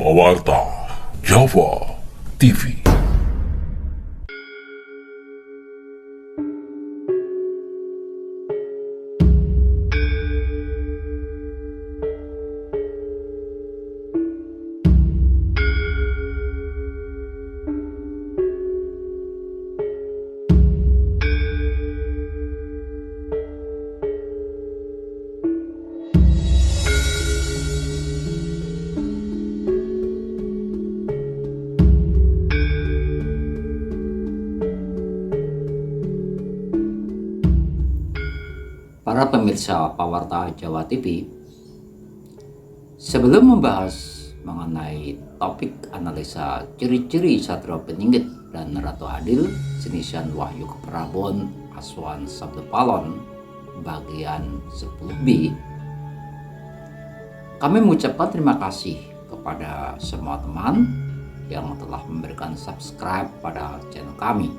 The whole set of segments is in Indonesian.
Pawarta Java TV. Para pemirsa Pawarta Jawa TV, sebelum membahas mengenai topik analisa ciri-ciri Satrio Peningit dan Ratu Adil jenisian Wahyu Keprabon Aswan Sabda Palon bagian 10B, kami mengucapkan terima kasih kepada semua teman yang telah memberikan subscribe pada channel kami.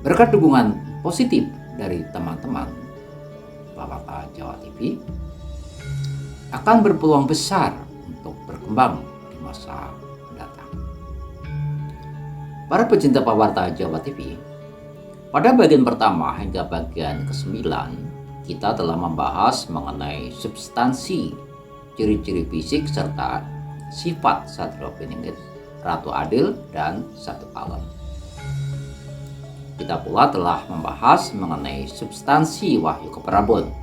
Berkat dukungan positif dari teman-teman, Pawarta Jawa TV akan berpeluang besar untuk berkembang di masa mendatang. Para pecinta Pawarta Jawa TV, pada bagian pertama hingga bagian ke-9 kita telah membahas mengenai substansi, ciri-ciri fisik serta sifat Satrio Peningit, Ratu Adil, dan Sabda Palon. Kita pula telah membahas mengenai substansi Wahyu Keprabon.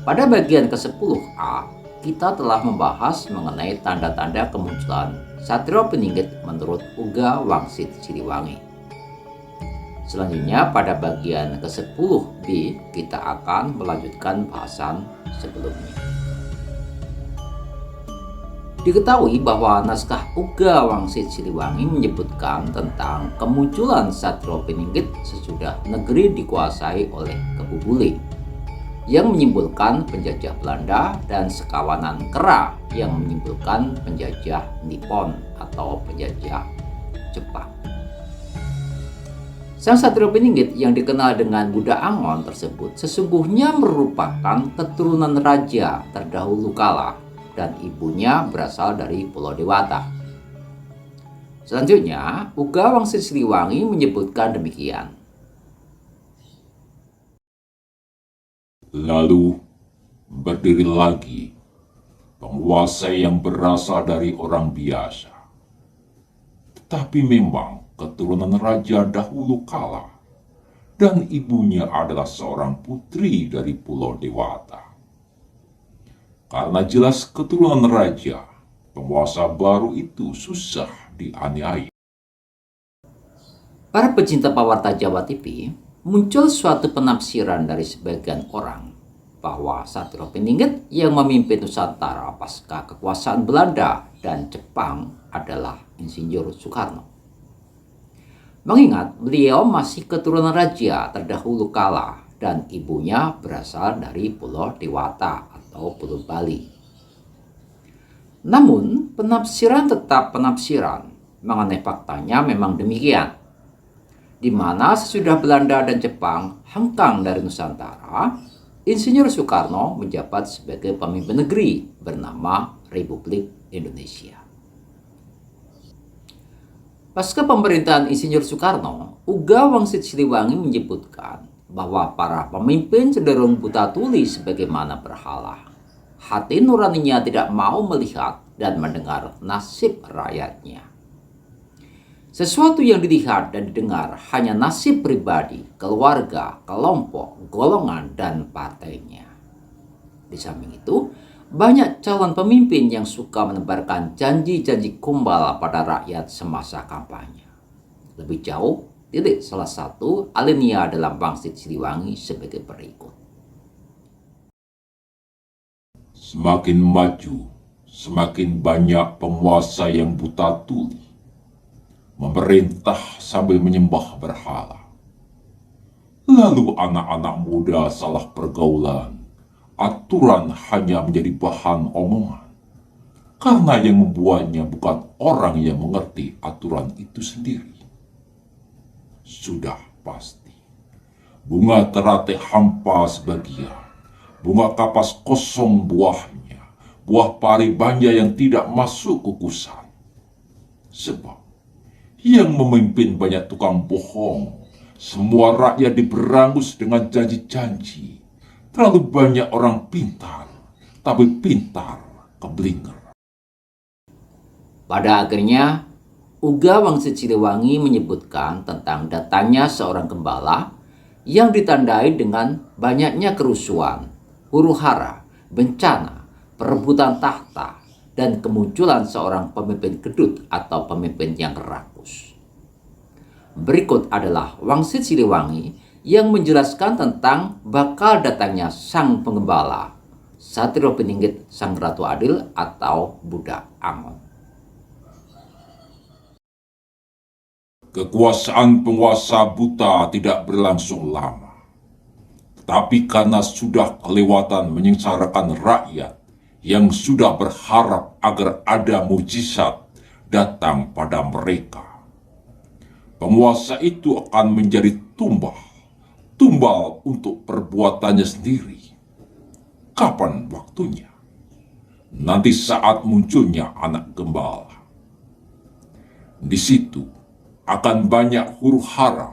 Pada bagian ke-10A, kita telah membahas mengenai tanda-tanda kemunculan Satrio Peningit menurut Uga Wangsit Siliwangi. Selanjutnya pada bagian ke-10B, kita akan melanjutkan bahasan sebelumnya. Diketahui bahwa naskah Uga Wangsit Siliwangi menyebutkan tentang kemunculan Satrio Peningit sesudah negeri dikuasai oleh Kebu Bule yang menyimpulkan penjajah Belanda dan sekawanan kera yang menyimpulkan penjajah Nippon atau penjajah Jepang. Sang Satrio Peningit yang dikenal dengan Buddha Angon tersebut sesungguhnya merupakan keturunan raja terdahulu kala dan ibunya berasal dari Pulau Dewata. Selanjutnya, Uga Wangsit Siliwangi menyebutkan demikian. Lalu berdiri lagi penguasa yang berasal dari orang biasa, tetapi memang keturunan raja dahulu kala, dan ibunya adalah seorang putri dari Pulau Dewata. Karena jelas keturunan raja, penguasa baru itu susah dianiaya. Para pecinta Pawarta Jawa TV, muncul suatu penafsiran dari sebagian orang bahwa Satrio Peningit yang memimpin Nusantara pasca kekuasaan Belanda dan Jepang adalah Insinyur Soekarno. Mengingat beliau masih keturunan raja terdahulu kala dan ibunya berasal dari Pulau Dewata atau Pulau Bali. Namun, penafsiran tetap penafsiran. Mengenai faktanya memang demikian. Di mana sesudah Belanda dan Jepang hengkang dari Nusantara, Insinyur Soekarno menjabat sebagai pemimpin negeri bernama Republik Indonesia. Pasca pemerintahan Insinyur Soekarno, Uga Wangsit Siliwangi menyebutkan bahwa para pemimpin cenderung buta tuli sebagaimana berhala. Hati nuraninya tidak mau melihat dan mendengar nasib rakyatnya. Sesuatu yang dilihat dan didengar hanya nasib pribadi, keluarga, kelompok, golongan, dan partainya. Di samping itu, banyak calon pemimpin yang suka menebarkan janji-janji kumbal pada rakyat semasa kampanye. Lebih jauh, titik salah satu alinea dalam Wangsit Siliwangi sebagai berikut. Semakin maju, semakin banyak penguasa yang buta tuli, memerintah sambil menyembah berhala. Lalu anak-anak muda salah pergaulan, aturan hanya menjadi bahan omongan, karena yang membuatnya bukan orang yang mengerti aturan itu sendiri. Sudah pasti, bunga teratai hampa sebagian, bunga kapas kosong buahnya, buah pari banja yang tidak masuk kukusan. Sebab yang memimpin banyak tukang bohong, semua rakyat diberangus dengan janji-janji. Terlalu banyak orang pintar, tapi pintar keblinger. Pada akhirnya, Uga Wangsit Siliwangi menyebutkan tentang datangnya seorang gembala yang ditandai dengan banyaknya kerusuhan, huru-hara, bencana, perebutan tahta, dan kemunculan seorang pemimpin gedut atau pemimpin yang rakus. Berikut adalah Wangsit Siliwangi yang menjelaskan tentang bakal datangnya sang penggembala, Satrio Piningit Sang Ratu Adil atau Budak Angon. Kekuasaan penguasa buta tidak berlangsung lama. Tetapi karena sudah kelewatan menyengsarakan rakyat yang sudah berharap agar ada mujizat datang pada mereka, penguasa itu akan menjadi tumbal untuk perbuatannya sendiri. Kapan waktunya? Nanti saat munculnya anak gembala. Di situ akan banyak huru-hara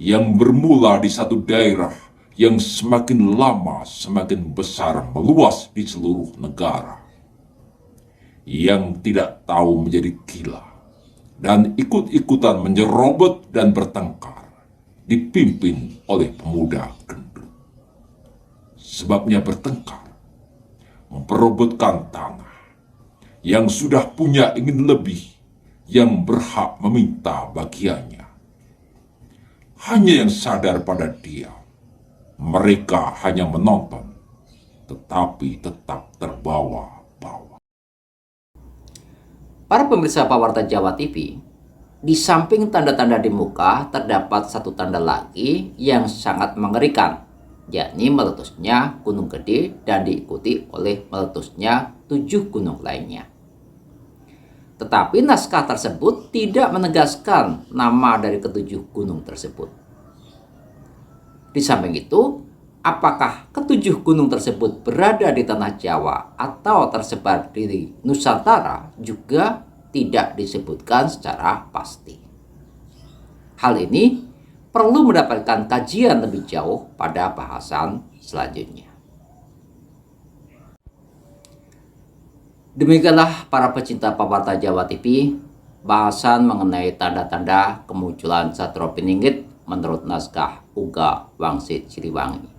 yang bermula di satu daerah yang semakin lama semakin besar meluas di seluruh negara. Yang tidak tahu menjadi gila dan ikut-ikutan menyerobot dan bertengkar, dipimpin oleh pemuda gendut. Sebabnya bertengkar, memperebutkan tanah. Yang sudah punya ingin lebih, yang berhak meminta bagiannya. Hanya yang sadar pada dia, mereka hanya menonton, tetapi tetap terbawa-bawa. Para pemirsa Pawarta Jawa TV, di samping tanda-tanda di muka terdapat satu tanda lagi yang sangat mengerikan, yakni meletusnya Gunung Gede dan diikuti oleh meletusnya 7 gunung lainnya. Tetapi naskah tersebut tidak menegaskan nama dari ketujuh gunung tersebut. Di samping itu, apakah ketujuh gunung tersebut berada di tanah Jawa atau tersebar di Nusantara juga tidak disebutkan secara pasti. Hal ini perlu mendapatkan kajian lebih jauh pada bahasan selanjutnya. Demikianlah para pecinta Pawarta Jawa TV, bahasan mengenai tanda-tanda kemunculan Satrio Piningit menurut naskah Uga Wangsit Siliwangi.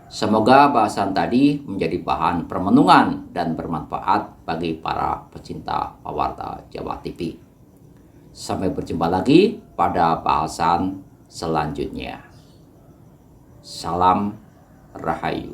Semoga bahasan tadi menjadi bahan permenungan dan bermanfaat bagi para pecinta Pawarta Jawa TV. Sampai berjumpa lagi pada bahasan selanjutnya. Salam Rahayu.